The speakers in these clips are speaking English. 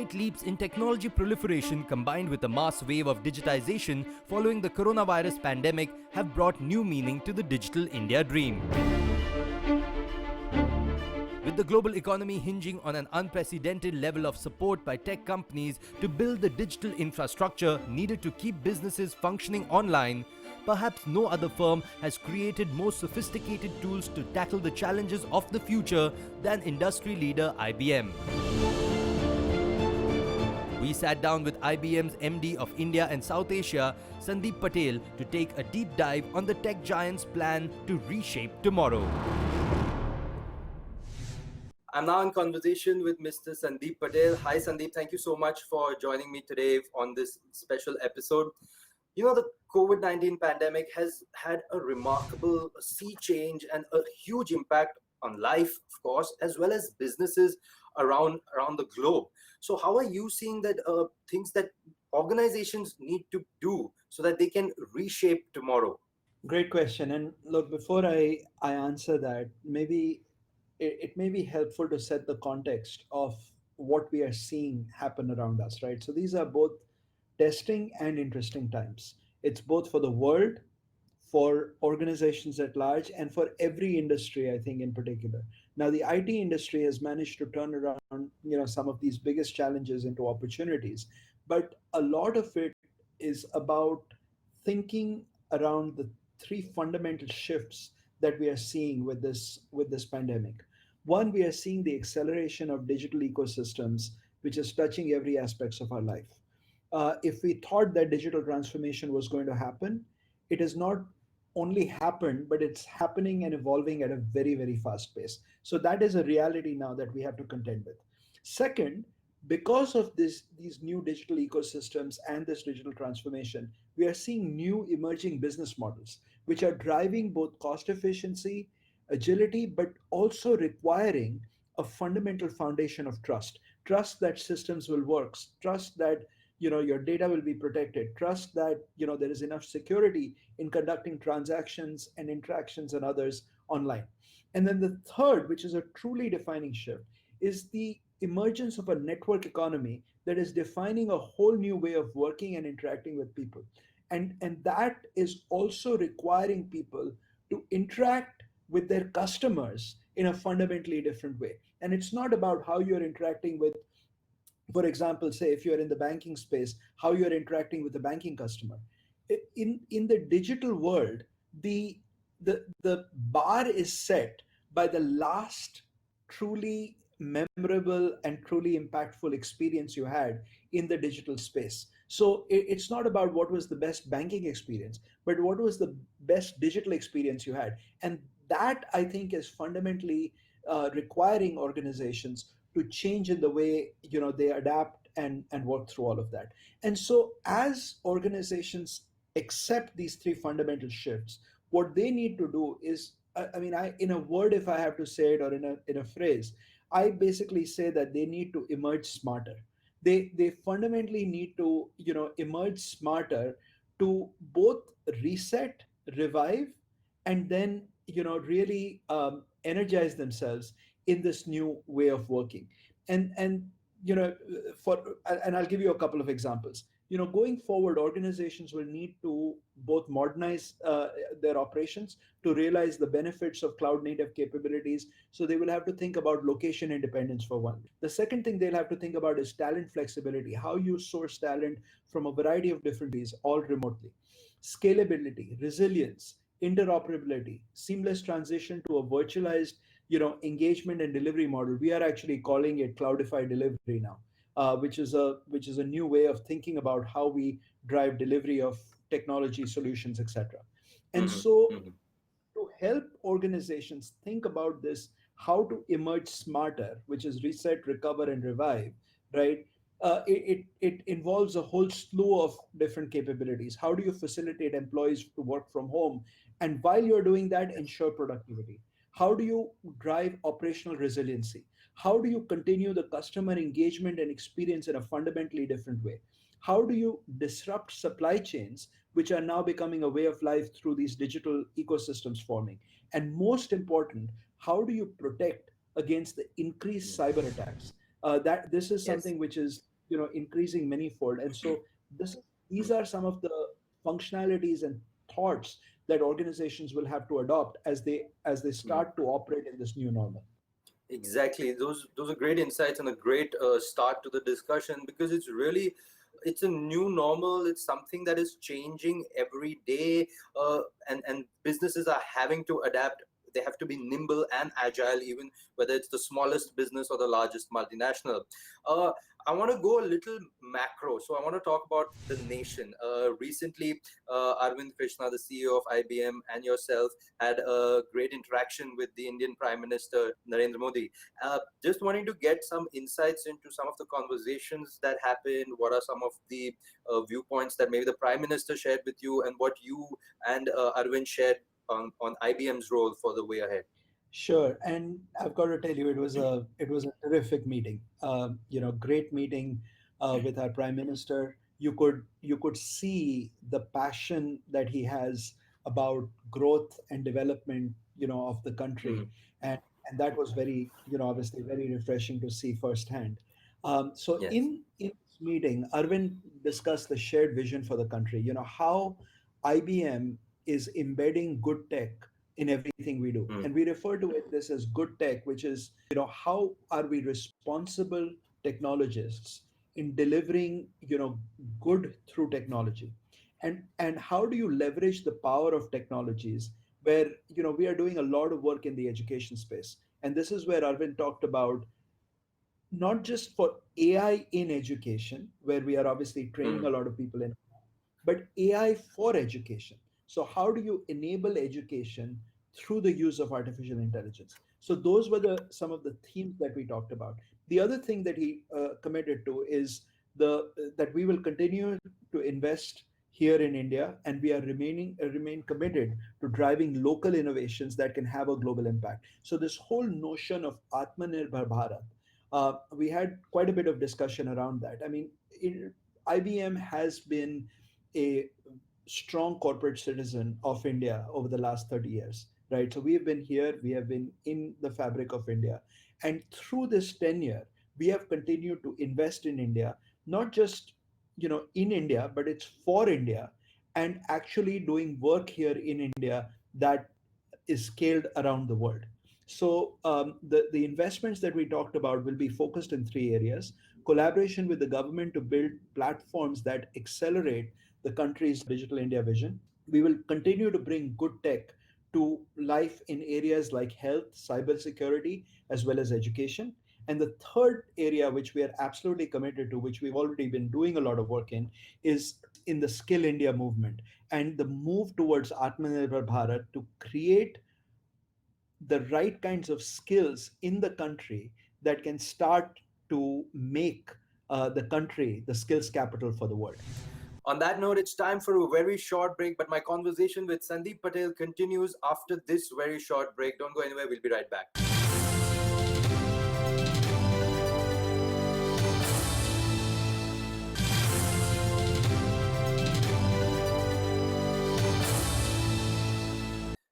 Overnight leaps in technology proliferation combined with a mass wave of digitization following the coronavirus pandemic have brought new meaning to the digital India dream. With the global economy hinging on an unprecedented level of support by tech companies to build the digital infrastructure needed to keep businesses functioning online, perhaps no other firm has created more sophisticated tools to tackle the challenges of the future than industry leader IBM. We sat down with IBM's MD of India and South Asia, Sandip Patel, to take a deep dive on the tech giant's plan to reshape tomorrow. I'm now in conversation with Mr. Sandip Patel. Hi, Sandip. Thank you so much for joining me today on this special episode. You know, the COVID-19 pandemic has had a remarkable sea change and a huge impact on life, of course, as well as businesses around the globe. So how are you seeing that things that organizations need to do so that they can reshape tomorrow? Great question. And look, before I answer that, maybe it may be helpful to set the context of what we are seeing happen around us, right? So these are both testing and interesting times. It's both for the world, for organizations at large, and for every industry, I think, in particular. Now, the IT industry has managed to turn around, some of these biggest challenges into opportunities, but a lot of it is about thinking around the three fundamental shifts that we are seeing with this pandemic. One, we are seeing the acceleration of digital ecosystems, which is touching every aspects of our life. If we thought that digital transformation was going to happen, it has not only happened, but it's happening and evolving at a very, very fast pace. So that is a reality now that we have to contend with. Second, because of these new digital ecosystems and this digital transformation, we are seeing new emerging business models, which are driving both cost efficiency, agility, but also requiring a fundamental foundation of trust that systems will work, trust that your data will be protected, trust that there is enough security in conducting transactions and interactions and others online. And then the third, which is a truly defining shift, is the emergence of a network economy that is defining a whole new way of working and interacting with people. And that is also requiring people to interact with their customers in a fundamentally different way. And it's not about how you're interacting with, for example, say if you're in the banking space, how you're interacting with the banking customer. In the digital world, the bar is set by the last truly memorable and truly impactful experience you had in the digital space. So it's not about what was the best banking experience, but what was the best digital experience you had. And that, I think, is fundamentally requiring organizations to change in the way they adapt and work through all of that. And so as organizations accept these three fundamental shifts, what they need to do is, I in a word, if I have to say it, or in a phrase, I basically say that they need to emerge smarter. They fundamentally need to emerge smarter to both reset, revive, and then really energize themselves in this new way of working. And for and I'll give you a couple of examples. Going forward, organizations will need to both modernize their operations to realize the benefits of cloud native capabilities. So they will have to think about location independence, for one. The second thing they'll have to think about is talent flexibility, how you source talent from a variety of different ways, all remotely. Scalability, resilience, interoperability, seamless transition to a virtualized engagement and delivery model. We are actually calling it cloudified delivery now, which is a new way of thinking about how we drive delivery of technology solutions, etc. And Mhm, so, mhm. to help organizations think about this, how to emerge smarter, which is reset, recover, and revive, right? It involves a whole slew of different capabilities. How do you facilitate employees to work from home? And while you're doing that, ensure productivity. How do you drive operational resiliency? How do you continue the customer engagement and experience in a fundamentally different way? How do you disrupt supply chains, which are now becoming a way of life through these digital ecosystems forming? And most important, how do you protect against the increased cyber attacks? That this is Yes. something which is increasing manyfold. And so these are some of the functionalities and thoughts that organizations will have to adopt as they Mm. start to operate in this new normal. Exactly. Those are great insights and a great start to the discussion, because it's a new normal. It's something that is changing every day, and businesses are having to adapt. They have to be nimble and agile, even whether it's the smallest business or the largest multinational. Uh, I want to go a little macro. So I want to talk about the nation. Recently, Arvind Krishna, the CEO of IBM, and yourself had a great interaction with the Indian Prime Minister Narendra Modi. Just wanting to get some insights into some of the conversations that happened. What are some of the viewpoints that maybe the Prime Minister shared with you, and what you and Arvind shared on IBM's role for the way ahead? Sure, and I've got to tell you, it was a terrific meeting. Great meeting with our prime minister. You could see the passion that he has about growth and development, of the country, Mm. and that was very, obviously very refreshing to see firsthand. So Yes. in this meeting, Arvind discussed the shared vision for the country. How IBM is embedding good tech in everything we do, Mm. and we refer to it this as good tech, which is, how are we responsible technologists in delivering, good through technology, and how do you leverage the power of technologies, where, we are doing a lot of work in the education space. And this is where Arvind talked about not just for AI in education, where we are obviously training Mm. a lot of people in, but AI for education. So, how do you enable education through the use of artificial intelligence? So, those were some of the themes that we talked about. The other thing that he committed to is that we will continue to invest here in India, and we are remain committed to driving local innovations that can have a global impact. So, this whole notion of Atmanirbhar Bharat, we had quite a bit of discussion around that. I mean, IBM has been a strong corporate citizen of India over the last 30 years, right? So we have been here, we have been in the fabric of India. And through this tenure, we have continued to invest in India, not just, in India, but it's for India, and actually doing work here in India that is scaled around the world. So the investments that we talked about will be focused in three areas: collaboration with the government to build platforms that accelerate the country's digital India vision. We will continue to bring good tech to life in areas like health, cybersecurity, as well as education. And the third area, which we are absolutely committed to, which we've already been doing a lot of work in, is in the Skill India movement and the move towards Atmanirbhar Bharat to create the right kinds of skills in the country that can start to make the country the skills capital for the world. On that note, it's time for a very short break, but my conversation with Sandip Patel continues after this very short break. Don't go anywhere, we'll be right back.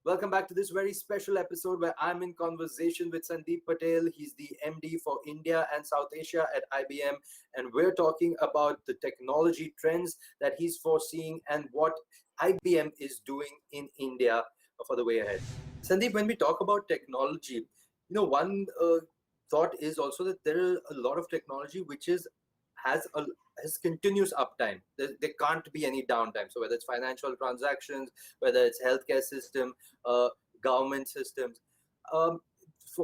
Welcome back to this very special episode where I'm in conversation with Sandip Patel. He's the MD for India and South Asia at IBM, and we're talking about the technology trends that he's foreseeing and what IBM is doing in India for the way ahead. Sandeep, when we talk about technology, one thought is also that there are a lot of technology which is has a has continuous uptime. There can't be any downtime. So whether it's financial transactions, whether it's healthcare system, uh, government systems, um,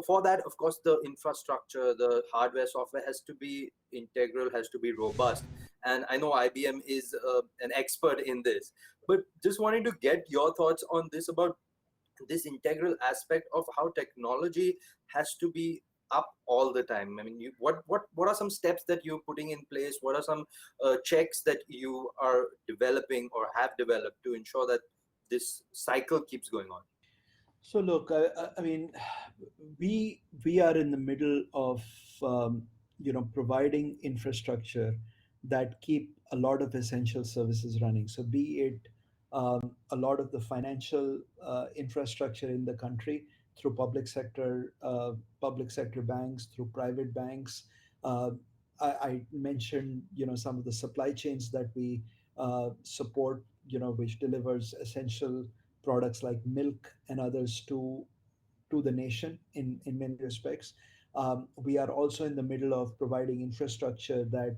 for that, of course, the infrastructure, the hardware, software has to be integral, has to be robust. And I know IBM is an expert in this, but just wanting to get your thoughts on this about this integral aspect of how technology has to be up all the time. I mean, what are some steps that you're putting in place? What are some checks that you are developing or have developed to ensure that this cycle keeps going on? So look, I mean, we are in the middle of providing infrastructure that keep a lot of essential services running. So be it a lot of the financial infrastructure in the country through public sector banks, through private banks, uh, I mentioned, some of the supply chains that we support, which delivers essential products like milk and others to the nation in many respects. We are also in the middle of providing infrastructure that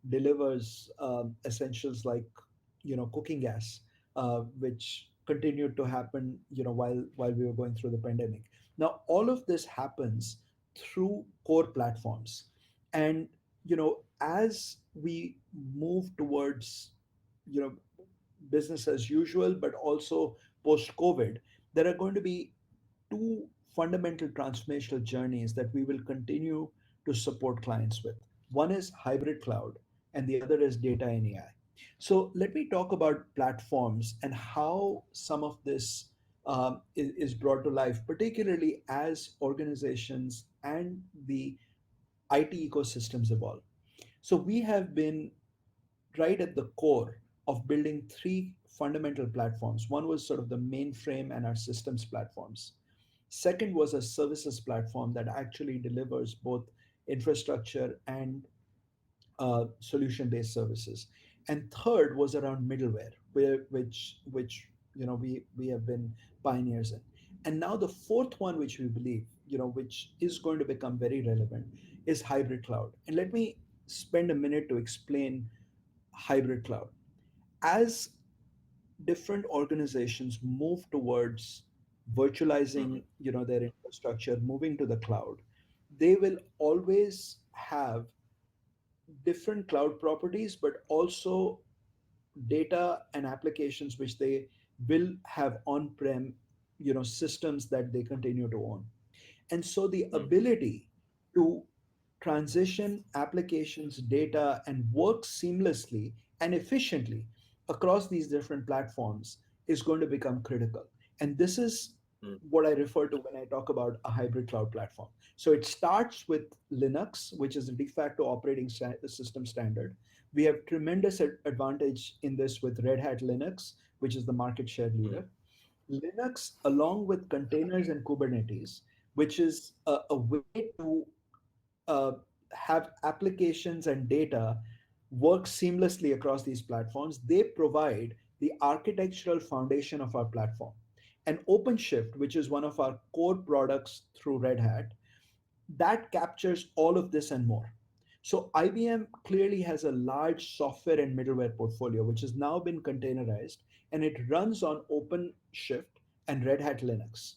delivers essentials like cooking gas, which continued to happen while we were going through the pandemic. Now all of this happens through core platforms, and as we move towards you know business as usual, but also post COVID, there are going to be two fundamental transformational journeys that we will continue to support clients with. One is hybrid cloud, and the other is data and AI. So let me talk about platforms and how some of this is brought to life, particularly as organizations and the IT ecosystems evolve. So we have been right at the core of building three fundamental platforms. One was sort of the mainframe and our systems platforms. Second was a services platform that actually delivers both infrastructure and solution-based services. And third was around middleware, which we have been pioneers in. And now the fourth one, which we believe, which is going to become very relevant, is hybrid cloud. And let me spend a minute to explain hybrid cloud. As different organizations move towards virtualizing Mhm. their infrastructure, moving to the cloud, they will always have different cloud properties, but also data and applications which they will have on-prem systems that they continue to own. And so the Mhm. ability to transition applications, data, and work seamlessly and efficiently across these different platforms is going to become critical. And this is Mhm. what I refer to when I talk about a hybrid cloud platform. So it starts with Linux, which is the de facto operating system standard. We have tremendous advantage in this with Red Hat Linux, which is the market share Mhm. leader. Linux, along with containers and Kubernetes, which is a way to uh, have applications and data work seamlessly across these platforms, they provide the architectural foundation of our platform. And OpenShift, which is one of our core products through Red Hat, that captures all of this and more. So IBM clearly has a large software and middleware portfolio, which has now been containerized, and it runs on OpenShift and Red Hat Linux.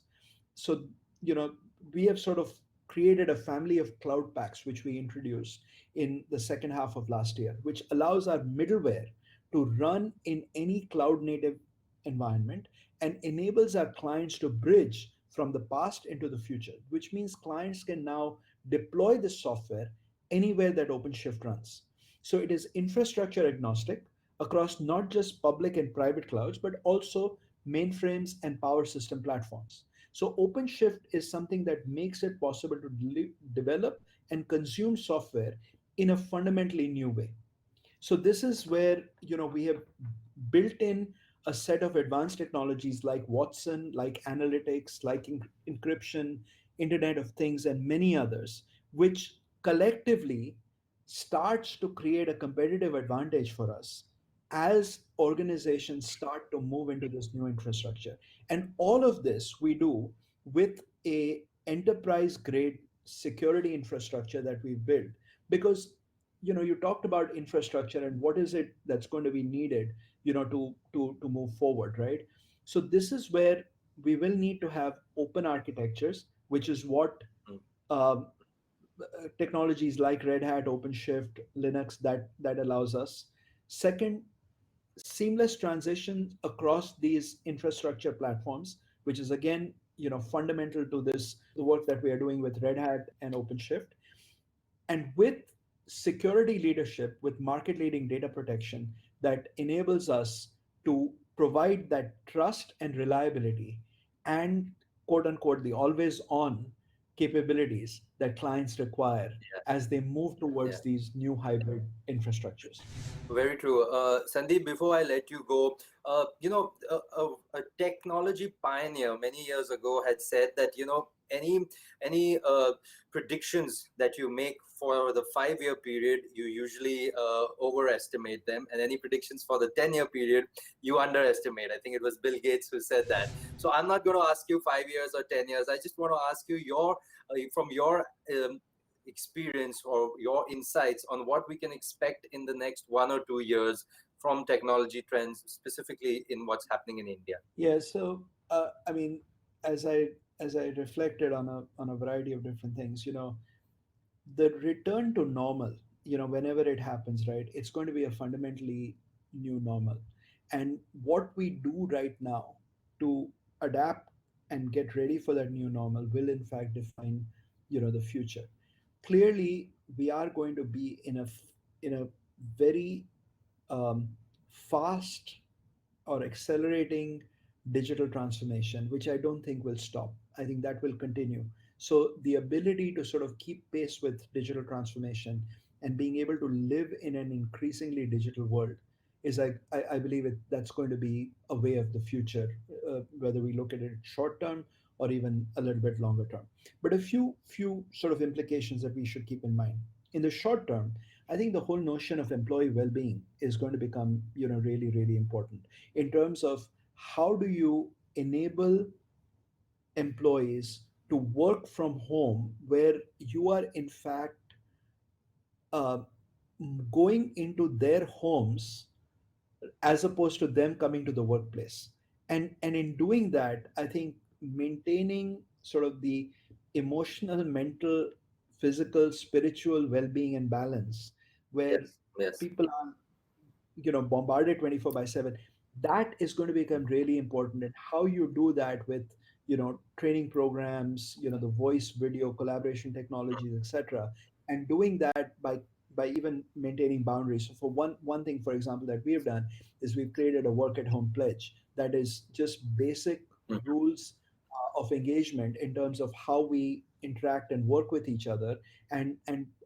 So, you know, we have sort of created a family of cloud packs, which we introduced in the second half of last year, which allows our middleware to run in any cloud native environment and enables our clients to bridge from the past into the future, which means clients can now deploy this software anywhere that OpenShift runs. So it is infrastructure agnostic across not just public and private clouds, but also mainframes and power system platforms. So OpenShift is something that makes it possible to develop and consume software in a fundamentally new way. So this is where we have built in a set of advanced technologies like Watson, like analytics, like encryption, Internet of Things, and many others, which collectively starts to create a competitive advantage for us as organizations start to move into this new infrastructure. And all of this we do with a enterprise grade security infrastructure that we've built, because you talked about infrastructure and what is it that's going to be needed to move forward, right? So this is where we will need to have open architectures, which is what Mhm. um, technologies like Red Hat, OpenShift, Linux that allows us. Second, seamless transition across these infrastructure platforms, which is again fundamental to this the work that we are doing with Red Hat and OpenShift. And with security leadership, with market leading data protection that enables us to provide that trust and reliability and quote unquote the always on capabilities that clients require Yeah. as they move Yeah. towards these new hybrid infrastructures. Very true. Sandeep, before I let you go, a technology pioneer many years ago had said that, any predictions that you make for the 5 year period, you usually overestimate them, and any predictions for the 10 year period, you underestimate. I think it was Bill Gates who said that. So I'm not going to ask you 5 years or 10 years. I just want to ask you your from your experience or your insights on what we can expect in the next 1 or 2 years from technology trends, specifically in what's happening in India. Yeah, so I mean, as I reflected on a variety of different things, the return to normal, whenever it happens, right, it's going to be a fundamentally new normal. And what we do right now to adapt and get ready for that new normal will in fact define, the future. Clearly, we are going to be in a very fast or accelerating digital transformation, which I don't think will stop. I think that will continue. So the ability to sort of keep pace with digital transformation and being able to live in an increasingly digital world is like I believe that's going to be a way of the future, whether we look at it short term or even a little bit longer term. But a few sort of implications that we should keep in mind. In the short term, I think the whole notion of employee well-being is going to become, really, really important in terms of how do you enable employees to work from home where you are in fact uh, going into their homes as opposed to them coming to the workplace. And in doing that, I think maintaining sort of the emotional, mental, physical, spiritual well-being and balance, where Yes, yes, people are, bombarded 24 by 7, that is going to become really important. And how you do that with, training programs, the voice video collaboration technologies, etc., and doing that by even maintaining boundaries. So for one thing, for example, that we've done is we've created a work at home pledge that is just basic mhm, rules of engagement in terms of how we interact and work with each other, and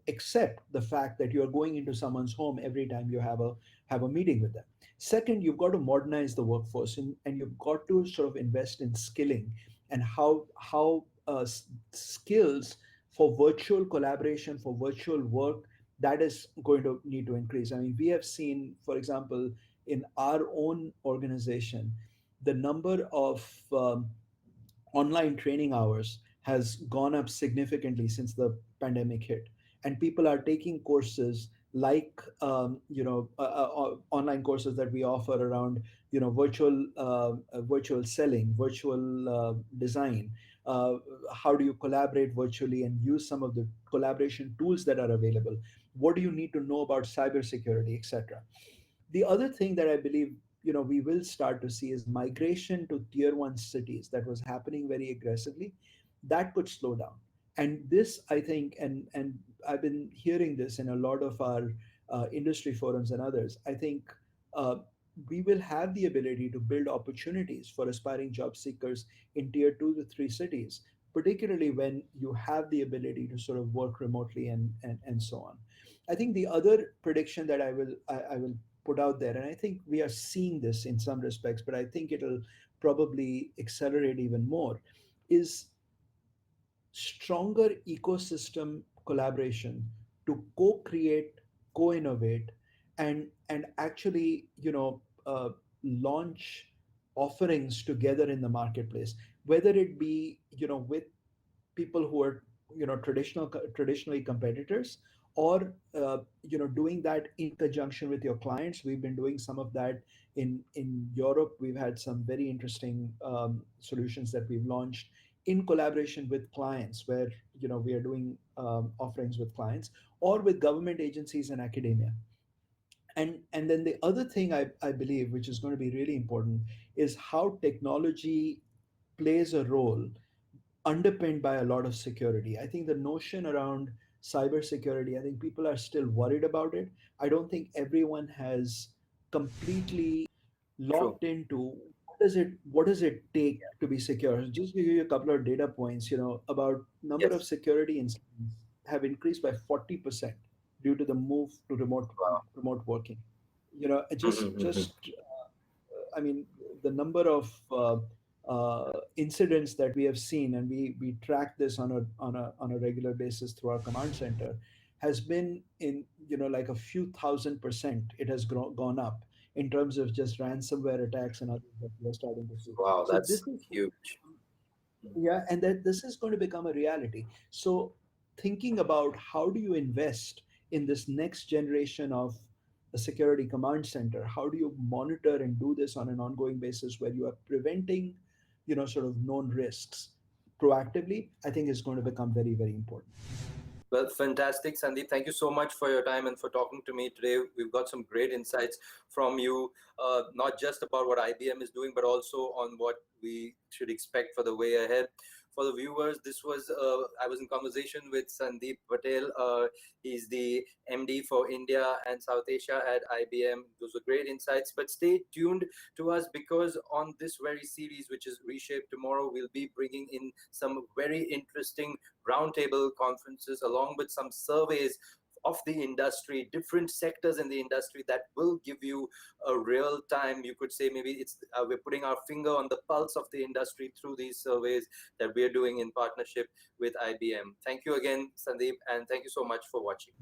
accept the fact that you're going into someone's home every time you have a meeting with them. Second, you've got to modernize the workforce, and you've got to sort of invest in skilling and how skills for virtual collaboration, for virtual work, that is going to need to increase. I mean, we have seen, for example, in our own organization, the number of online training hours has gone up significantly since the pandemic hit, and people are taking courses like online courses that we offer around virtual selling, virtual design, uh, how do you collaborate virtually and use some of the collaboration tools that are available, what do you need to know about cybersecurity, etc. The other thing that I believe, we will start to see is migration to tier 1 cities that was happening very aggressively. That could slow down. And this, I think, and I've been hearing this in a lot of our industry forums and others. I think uh, we will have the ability to build opportunities for aspiring job seekers in tier 2 to 3 cities, particularly when you have the ability to sort of work remotely and so on. I think the other prediction that I will put out there, and I think we are seeing this in some respects, but I think it'll probably accelerate even more, is stronger ecosystem collaboration to co-create, co-innovate, and actually, launch offerings together in the marketplace, whether it be, with people who are, traditionally competitors, or doing that in conjunction with your clients. We've been doing some of that in Europe. We've had some very interesting solutions that we've launched in collaboration with clients, where we are doing offerings with clients or with government agencies and academia. And then the other thing I believe, which is going to be really important, is how technology plays a role underpinned by a lot of security. I think the notion around cybersecurity, I think people are still worried about it. I don't think everyone has completely true. locked into what does it take to be secure. Just to give you a couple of data points, about number of Yes. security incidents have increased by 40% due to the move to Wow. remote working. Mhm, mhm. I mean, the number of incidents that we have seen, and we track this on a regular basis through our command center. has been in, like a few thousand%, it has gone up in terms of just ransomware attacks and others that we are starting to see. Wow, So this that's is going to huge. become, yeah, and that this is going to become a reality. So thinking about how do you invest in this next generation of a security command center, how do you monitor and do this on an ongoing basis where you are preventing, sort of known risks proactively, I think is going to become very, very important. Well, fantastic, Sandeep. Thank you so much for your time and for talking to me today. We've got some great insights from you, not just about what IBM is doing, but also on what we should expect for the way ahead. For the viewers, I was in conversation with Sandip Patel. He's the MD for India and South Asia at IBM. Those were great insights. But stay tuned to us, because on this very series, which is Reshape Tomorrow, we'll be bringing in some very interesting roundtable conferences along with some surveys of the industry, different sectors in the industry, that will give you a real time, you could say, maybe it's we're putting our finger on the pulse of the industry through these surveys that we're doing in partnership with IBM. Thank you again, Sandeep, and thank you so much for watching.